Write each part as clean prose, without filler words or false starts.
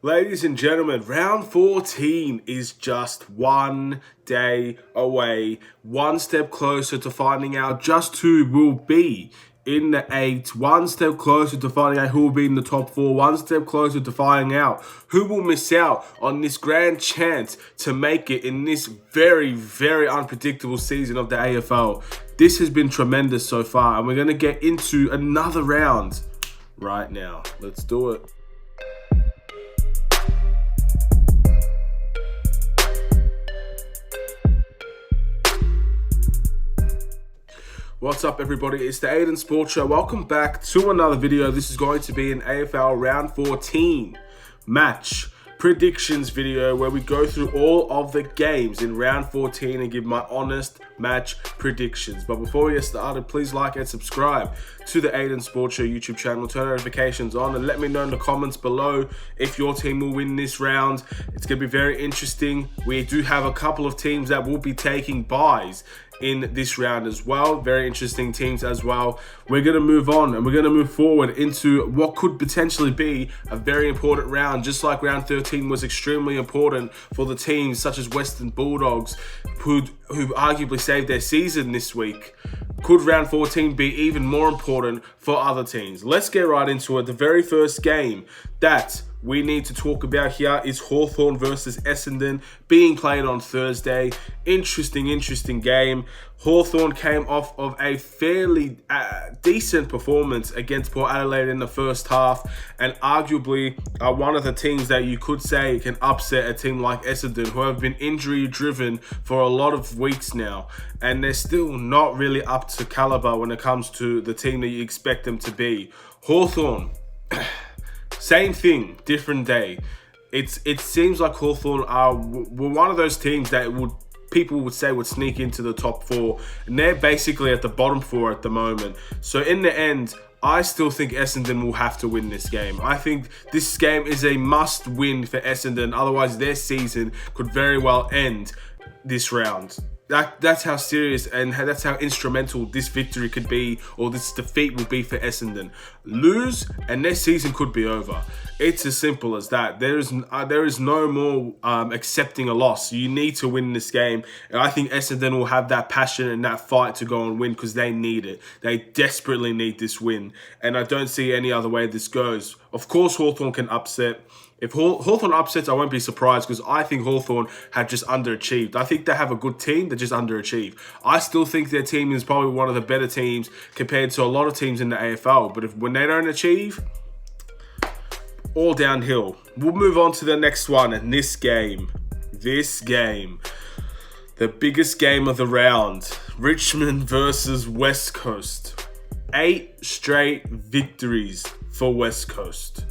Ladies and gentlemen, round 14 is just one day away, one step closer to finding out just who will be in the 8, one step closer to finding out who will be in the top 4, one step closer to finding out who will miss out on this grand chance to make it in this very, very unpredictable season of the AFL. This has been tremendous so far, and we're going to get into another round right now. Let's do it. What's up, everybody? It's the Aidan Sports Show. Welcome back to another video. This is going to be an AFL round 14 match predictions video where we go through all of the games in round 14 and give my honest match predictions. But before we get started, please like and subscribe to the Aidan Sports Show YouTube channel. Turn notifications on and let me know in the comments below if your team will win this round. It's going to be very interesting. We do have a couple of teams that will be taking buys in this round as well. Very interesting teams as well. We're going to move on and we're going to move forward into what could potentially be a very important round, just like round 13 was extremely important for the teams such as Western Bulldogs who arguably saved their season this week. Could round 14 be even more important for other teams? Let's get right into it. The very first game that we need to talk about here is Hawthorn versus Essendon being played on Thursday. Interesting game. Hawthorn came off of a fairly decent performance against Port Adelaide in the first half, and arguably are one of the teams that you could say can upset a team like Essendon, who have been injury driven for a lot of weeks now, and they're still not really up to caliber when it comes to the team that you expect them to be. Hawthorn, same thing, different day. It seems like Hawthorn were one of those teams that people would say would sneak into the top 4, and they're basically at the bottom 4 at the moment. So in the end, I still think Essendon will have to win this game. I think this game is a must win for Essendon, otherwise their season could very well end this round. That's how serious and that's how instrumental this victory could be, or this defeat will be for Essendon. Lose and their season could be over. It's as simple as that. There is no more accepting a loss. You need to win this game, and I think Essendon will have that passion and that fight to go and win because they need it. They desperately need this win, and I don't see any other way this goes. Of course, Hawthorn can upset. If Hawthorn upsets, I won't be surprised because I think Hawthorn have just underachieved. I think they have a good team, they just underachieved. I still think their team is probably one of the better teams compared to a lot of teams in the AFL. But when they don't achieve, all downhill. We'll move on to the next one. And this game, the biggest game of the round, Richmond versus West Coast. 8 straight victories for West Coast.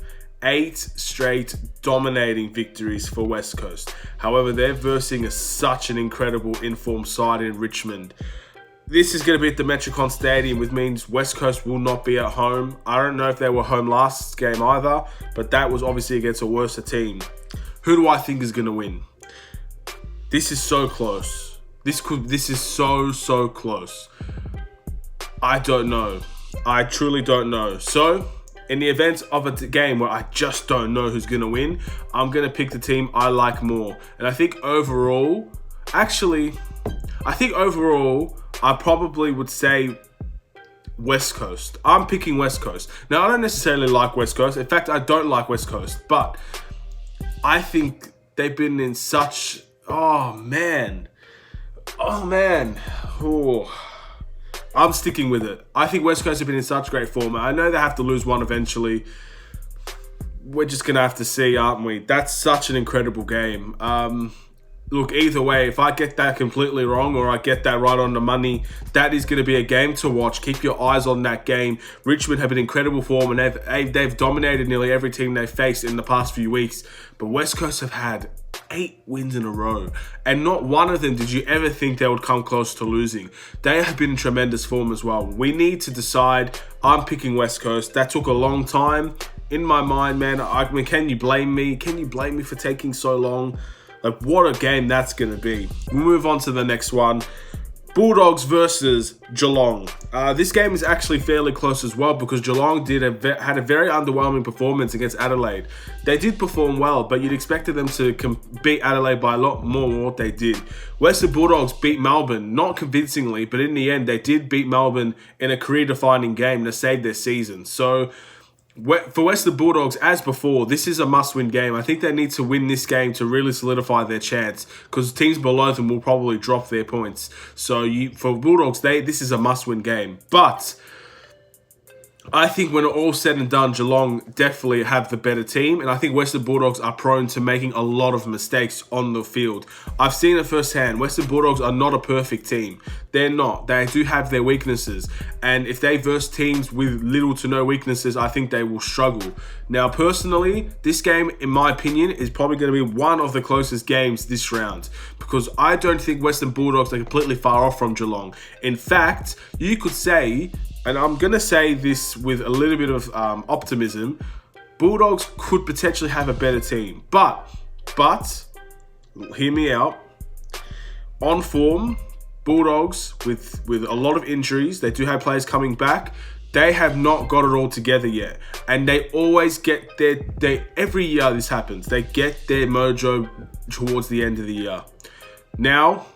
8 straight dominating victories for West Coast. However, they're versing such an incredible informed side in Richmond. This is going to be at the Metricon Stadium, which means West Coast will not be at home. I don't know if they were home last game either, but that was obviously against a worse team. Who do I think is going to win? This is so close. This is so close. I don't know. I truly don't know. So, in the event of a game where I just don't know who's going to win, I'm going to pick the team I like more. And I think overall, I probably would say West Coast. I'm picking West Coast. Now, I don't necessarily like West Coast. In fact, I don't like West Coast. But I think they've been in such... Oh, man. I'm sticking with it. I think West Coast have been in such great form. I know they have to lose one eventually. We're just going to have to see, aren't we? That's such an incredible game. Look, either way, if I get that completely wrong or I get that right on the money, that is going to be a game to watch. Keep your eyes on that game. Richmond have an incredible form, and they've dominated nearly every team they've faced in the past few weeks. But West Coast have had 8 wins in a row, and not one of them did you ever think they would come close to losing. They have been in tremendous form as well. We need to decide. I'm picking West Coast. That took a long time. In my mind, man, I mean, can you blame me? Can you blame me for taking so long? Like, what a game that's going to be. We'll move on to the next one. Bulldogs versus Geelong. This game is actually fairly close as well because Geelong had a very underwhelming performance against Adelaide. They did perform well, but you'd expected them to beat Adelaide by a lot more than what they did. Western Bulldogs beat Melbourne, not convincingly, but in the end, they did beat Melbourne in a career-defining game to save their season. So, for Western Bulldogs, as before, this is a must-win game. I think they need to win this game to really solidify their chance because teams below them will probably drop their points. So for Bulldogs, this is a must-win game. But I think when all's said and done, Geelong definitely have the better team. And I think Western Bulldogs are prone to making a lot of mistakes on the field. I've seen it firsthand. Western Bulldogs are not a perfect team. They're not. They do have their weaknesses. And if they verse teams with little to no weaknesses, I think they will struggle. Now, personally, this game, in my opinion, is probably going to be one of the closest games this round. Because I don't think Western Bulldogs are completely far off from Geelong. In fact, you could say, and I'm going to say this with a little bit of optimism, Bulldogs could potentially have a better team. But, hear me out. On form, Bulldogs, with a lot of injuries, they do have players coming back. They have not got it all together yet. And they always get every year this happens. They get their mojo towards the end of the year. Now,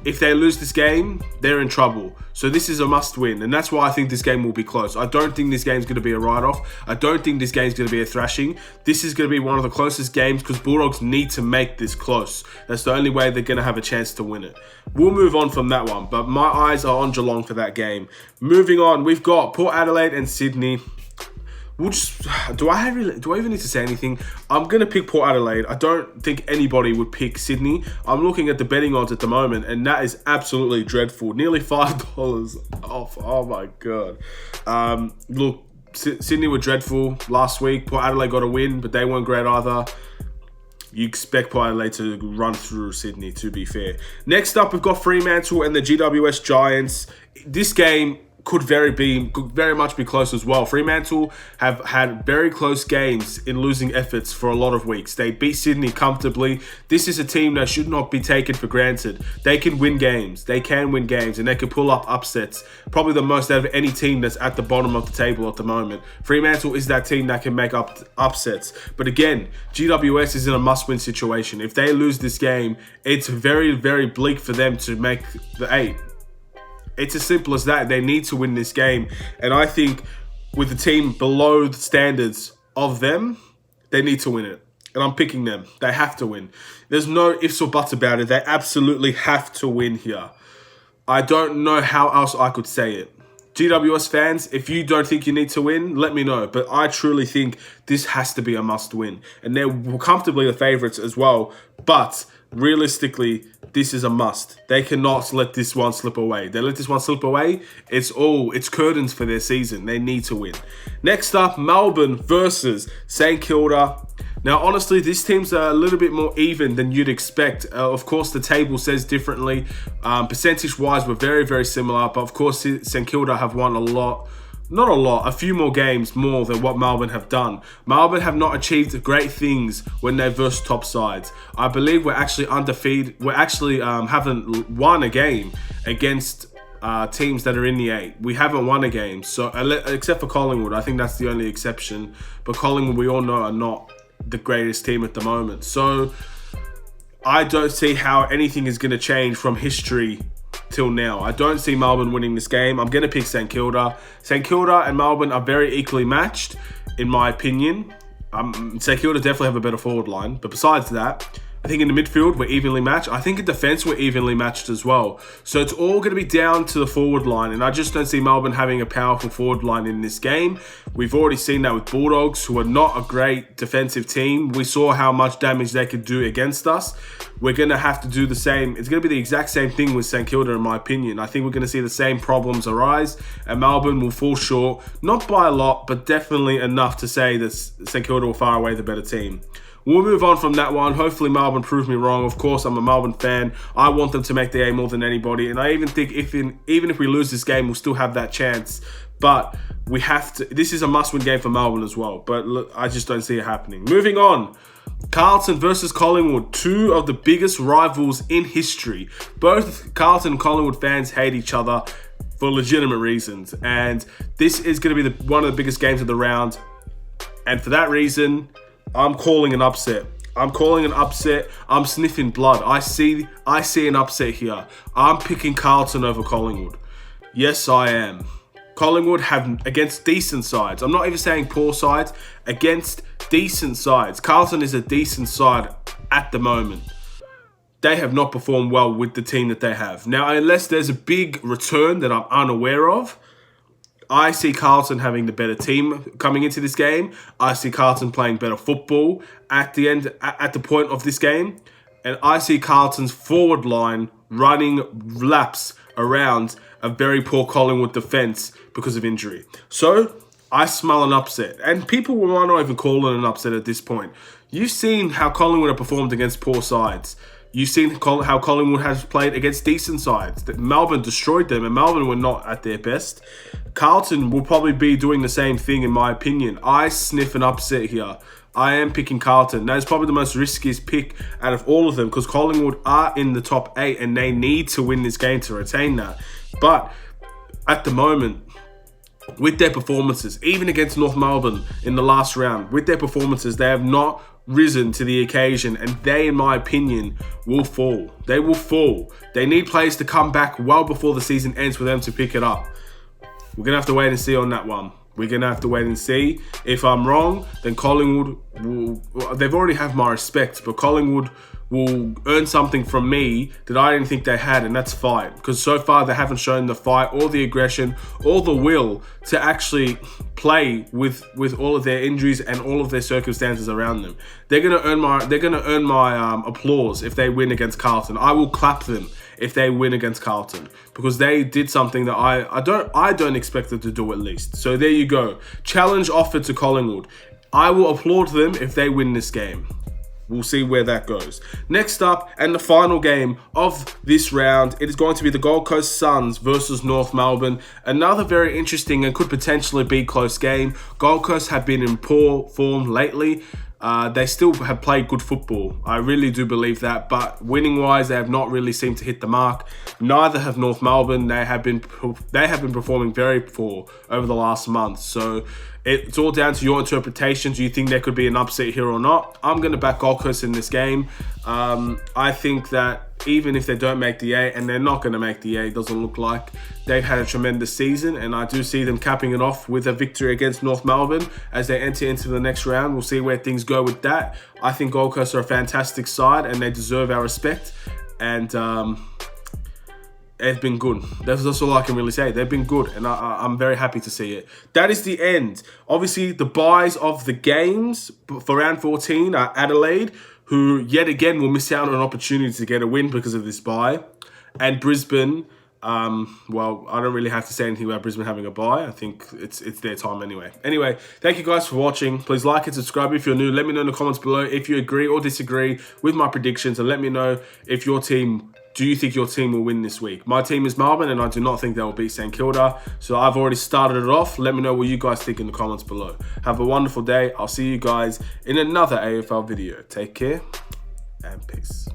if they lose this game, they're in trouble. So this is a must-win, and that's why I think this game will be close. I don't think this game's going to be a write-off. I don't think this game's going to be a thrashing. This is going to be one of the closest games because Bulldogs need to make this close. That's the only way they're going to have a chance to win it. We'll move on from that one, but my eyes are on Geelong for that game. Moving on, we've got Port Adelaide and Sydney. Do I even need to say anything? I'm going to pick Port Adelaide. I don't think anybody would pick Sydney. I'm looking at the betting odds at the moment, and that is absolutely dreadful. Nearly $5 off. Oh, my God. Look, Sydney were dreadful last week. Port Adelaide got a win, but they weren't great either. You expect Port Adelaide to run through Sydney, to be fair. Next up, we've got Fremantle and the GWS Giants. This game could very much be close as well. Fremantle have had very close games in losing efforts for a lot of weeks. They beat Sydney comfortably. This is a team that should not be taken for granted. They can win games. They can win games, and they can pull up upsets. Probably the most out of any team that's at the bottom of the table at the moment. Fremantle is that team that can make up upsets. But again, GWS is in a must-win situation. If they lose this game, it's very, very bleak for them to make the 8. It's as simple as that. They need to win this game. And I think with the team below the standards of them, they need to win it. And I'm picking them. They have to win. There's no ifs or buts about it. They absolutely have to win here. I don't know how else I could say it. GWS fans, if you don't think you need to win, let me know. But I truly think this has to be a must win. And they're comfortably the favourites as well. But realistically, this is a must. They cannot let this one slip away. They let this one slip away, it's curtains for their season. They need to win. Next up, Melbourne versus St Kilda. Now, honestly, these teams are a little bit more even than you'd expect. Of course, the table says differently. Percentage-wise, we're very, very similar. But of course, St Kilda have won a few more games more than what Melbourne have done. Melbourne have not achieved great things when they versed top sides. I believe we're actually undefeated. We actually haven't won a game against teams that are in the 8. We haven't won a game, so except for Collingwood. I think that's the only exception. But Collingwood, we all know, are not the greatest team at the moment. So I don't see how anything is going to change from history till now. I don't see Melbourne winning this game. I'm going to pick St Kilda. St Kilda and Melbourne are very equally matched, in my opinion. St Kilda definitely have a better forward line. But besides that, I think in the midfield, we're evenly matched. I think in defence, we're evenly matched as well. So it's all going to be down to the forward line. And I just don't see Melbourne having a powerful forward line in this game. We've already seen that with Bulldogs, who are not a great defensive team. We saw how much damage they could do against us. We're going to have to do the same. It's going to be the exact same thing with St Kilda, in my opinion. I think we're going to see the same problems arise. And Melbourne will fall short. Not by a lot, but definitely enough to say that St Kilda will far away the better team. We'll move on from that one. Hopefully Melbourne proves me wrong. Of course, I'm a Melbourne fan. I want them to make the A more than anybody. And I even think even if we lose this game, we'll still have that chance. But we have to. This is a must-win game for Melbourne as well. But look, I just don't see it happening. Moving on. Carlton versus Collingwood, two of the biggest rivals in history. Both Carlton and Collingwood fans hate each other for legitimate reasons. And this is going to be one of the biggest games of the round. And for that reason, I'm calling an upset. I'm calling an upset. I'm sniffing blood. I see an upset here. I'm picking Carlton over Collingwood. Yes, I am. Collingwood have against decent sides. I'm not even saying poor sides. Against decent sides. Carlton is a decent side at the moment. They have not performed well with the team that they have. Now, unless there's a big return that I'm unaware of, I see Carlton having the better team coming into this game. I see Carlton playing better football at the point of this game. And I see Carlton's forward line running laps around a very poor Collingwood defence because of injury. So, I smell an upset. And people might not even call it an upset at this point. You've seen how Collingwood have performed against poor sides. You've seen how Collingwood has played against decent sides. That Melbourne destroyed them, and Melbourne were not at their best. Carlton will probably be doing the same thing, in my opinion. I sniff an upset here. I am picking Carlton. That is probably the most riskiest pick out of all of them, because Collingwood are in the top 8, and they need to win this game to retain that. But at the moment, with their performances, even against North Melbourne in the last round, with their performances, they have not risen to the occasion, and they, in my opinion, will fall. They will fall. They need players to come back well before the season ends for them to pick it up. We're going to have to wait and see on that one. We're going to have to wait and see. If I'm wrong, then Collingwood will... They've already have my respect, but Collingwood will earn something from me that I didn't think they had, and that's fight. Because so far, they haven't shown the fight or the aggression or the will to actually play with all of their injuries and all of their circumstances around them. They're gonna earn my applause if they win against Carlton. I will clap them if they win against Carlton, because they did something that I don't expect them to do, at least. So there you go. Challenge offered to Collingwood. I will applaud them if they win this game. We'll see where that goes. Next up, and the final game of this round, it is going to be the Gold Coast Suns versus North Melbourne. Another very interesting and could potentially be close game. Gold Coast have been in poor form lately. They still have played good football. I really do believe that. But winning-wise, they have not really seemed to hit the mark. Neither have North Melbourne. They have been performing very poor over the last month. So it's all down to your interpretation. Do you think there could be an upset here or not? I'm going to back Gold Coast in this game. I think that even if they don't make the 8, and they're not going to make the 8, doesn't look like, they've had a tremendous season, and I do see them capping it off with a victory against North Melbourne as they enter into the next round. We'll see where things go with that. I think Gold Coast are a fantastic side, and they deserve our respect, and they've been good. That's all I can really say. They've been good, and I'm very happy to see it. That is the end. Obviously, the buys of the games for round 14 are Adelaide, who yet again will miss out on an opportunity to get a win because of this bye. And Brisbane, well, I don't really have to say anything about Brisbane having a bye. I think it's their time anyway. Anyway, thank you guys for watching. Please like and subscribe if you're new. Let me know in the comments below if you agree or disagree with my predictions, and let me know if do you think your team will win this week? My team is Melbourne, and I do not think they will beat St Kilda. So I've already started it off. Let me know what you guys think in the comments below. Have a wonderful day. I'll see you guys in another AFL video. Take care and peace.